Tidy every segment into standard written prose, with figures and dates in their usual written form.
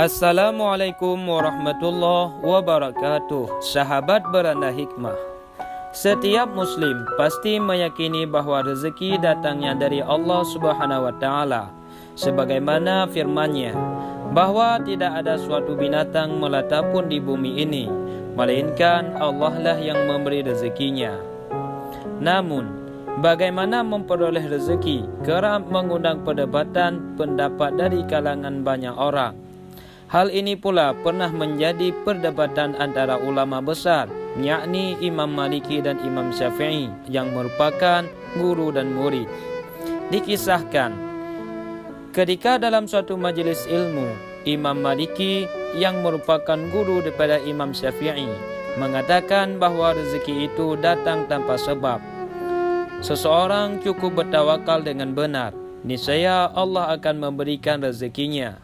Assalamualaikum warahmatullahi wabarakatuh. Sahabat beranda hikmah, setiap muslim pasti meyakini bahwa rezeki datangnya dari Allah Subhanahu wa taala, sebagaimana firman-Nya bahwa tidak ada suatu binatang melata pun di bumi ini melainkan Allah lah yang memberi rezekinya. Namun bagaimana memperoleh rezeki kerap mengundang perdebatan pendapat dari kalangan banyak orang. Hal ini pula pernah menjadi perdebatan antara ulama besar, yakni Imam Maliki dan Imam Syafi'i yang merupakan guru dan murid. Dikisahkan, ketika dalam suatu majelis ilmu, Imam Maliki yang merupakan guru daripada Imam Syafi'i mengatakan bahawa rezeki itu datang tanpa sebab. Seseorang cukup bertawakal dengan benar, niscaya Allah akan memberikan rezekinya.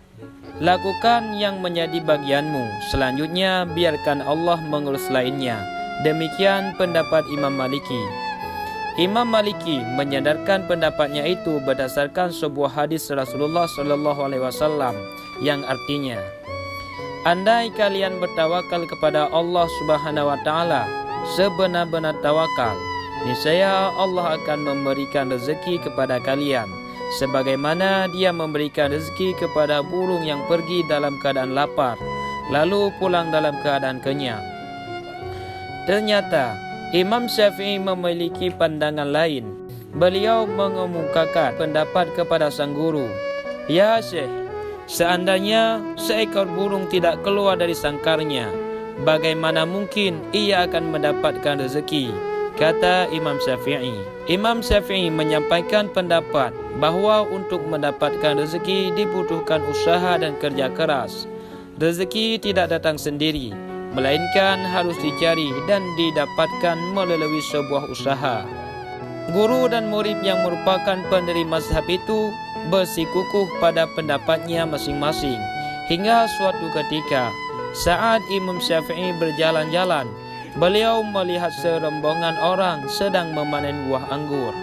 Lakukan yang menjadi bagianmu, selanjutnya biarkan Allah mengurus lainnya. Demikian pendapat Imam Maliki. Imam Maliki menyandarkan pendapatnya itu berdasarkan sebuah hadis Rasulullah SAW yang artinya, andai kalian bertawakal kepada Allah Subhanahu wa taala sebenar-benar tawakal, niscaya Allah akan memberikan rezeki kepada kalian, sebagaimana Dia memberikan rezeki kepada burung yang pergi dalam keadaan lapar, lalu pulang dalam keadaan kenyang. Ternyata Imam Syafi'i memiliki pandangan lain. Beliau mengemukakan pendapat kepada sang guru, "Ya Syekh, seandainya seekor burung tidak keluar dari sangkarnya, bagaimana mungkin ia akan mendapatkan rezeki?" Kata Imam Syafi'i. Imam Syafi'i menyampaikan pendapat bahawa untuk mendapatkan rezeki dibutuhkan usaha dan kerja keras. Rezeki tidak datang sendiri, melainkan harus dicari dan didapatkan melalui sebuah usaha. Guru dan murid yang merupakan pendiri mazhab itu bersikukuh pada pendapatnya masing-masing. Hingga suatu ketika, saat Imam Syafi'i berjalan-jalan, beliau melihat serombongan orang sedang memanen buah anggur.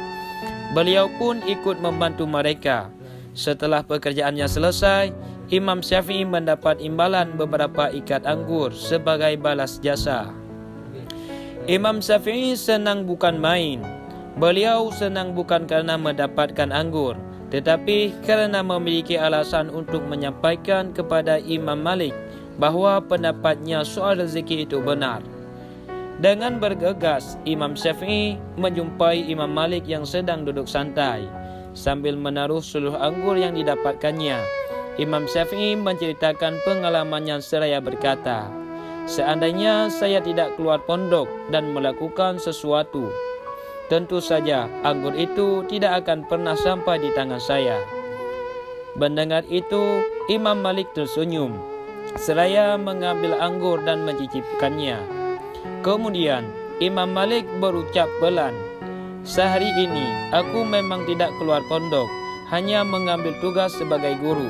Beliau pun ikut membantu mereka. Setelah pekerjaannya selesai, Imam Syafi'i mendapat imbalan beberapa ikat anggur sebagai balas jasa. Imam Syafi'i senang bukan main. Beliau senang bukan kerana mendapatkan anggur, tetapi kerana memiliki alasan untuk menyampaikan kepada Imam Malik bahawa pendapatnya soal rezeki itu benar. Dengan bergegas, Imam Syafi'i menjumpai Imam Malik yang sedang duduk santai. Sambil menaruh seluruh anggur yang didapatkannya, Imam Syafi'i menceritakan pengalamannya seraya berkata, "Seandainya saya tidak keluar pondok dan melakukan sesuatu, tentu saja anggur itu tidak akan pernah sampai di tangan saya." Mendengar itu, Imam Malik tersenyum seraya mengambil anggur dan mencicipkannya. Kemudian Imam Malik berucap pelan, "Sehari ini aku memang tidak keluar pondok, hanya mengambil tugas sebagai guru,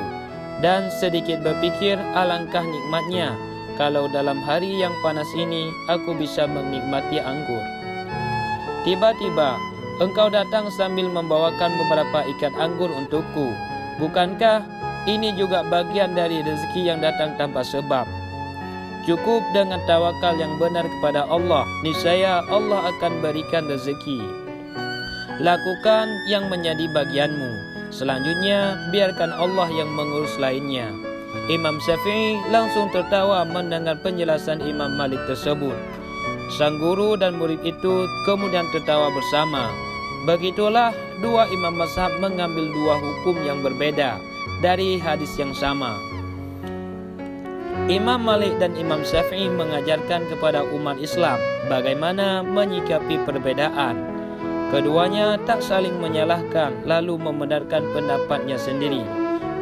dan sedikit berpikir alangkah nikmatnya kalau dalam hari yang panas ini aku bisa menikmati anggur. Tiba-tiba engkau datang sambil membawakan beberapa ikat anggur untukku. Bukankah ini juga bagian dari rezeki yang datang tanpa sebab? Cukup dengan tawakal yang benar kepada Allah, niscaya Allah akan berikan rezeki. Lakukan yang menjadi bagianmu, selanjutnya biarkan Allah yang mengurus lainnya." Imam Syafi'i langsung tertawa mendengar penjelasan Imam Malik tersebut. Sang guru dan murid itu kemudian tertawa bersama. Begitulah dua imam mazhab mengambil dua hukum yang berbeda dari hadis yang sama. Imam Malik dan Imam Syafi'i mengajarkan kepada umat Islam bagaimana menyikapi perbedaan. Keduanya tak saling menyalahkan lalu membenarkan pendapatnya sendiri.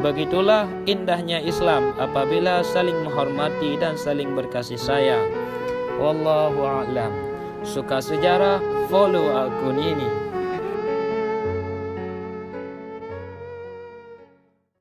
Begitulah indahnya Islam apabila saling menghormati dan saling berkasih sayang. Wallahu a'lam. Suka sejarah? Follow akun ini.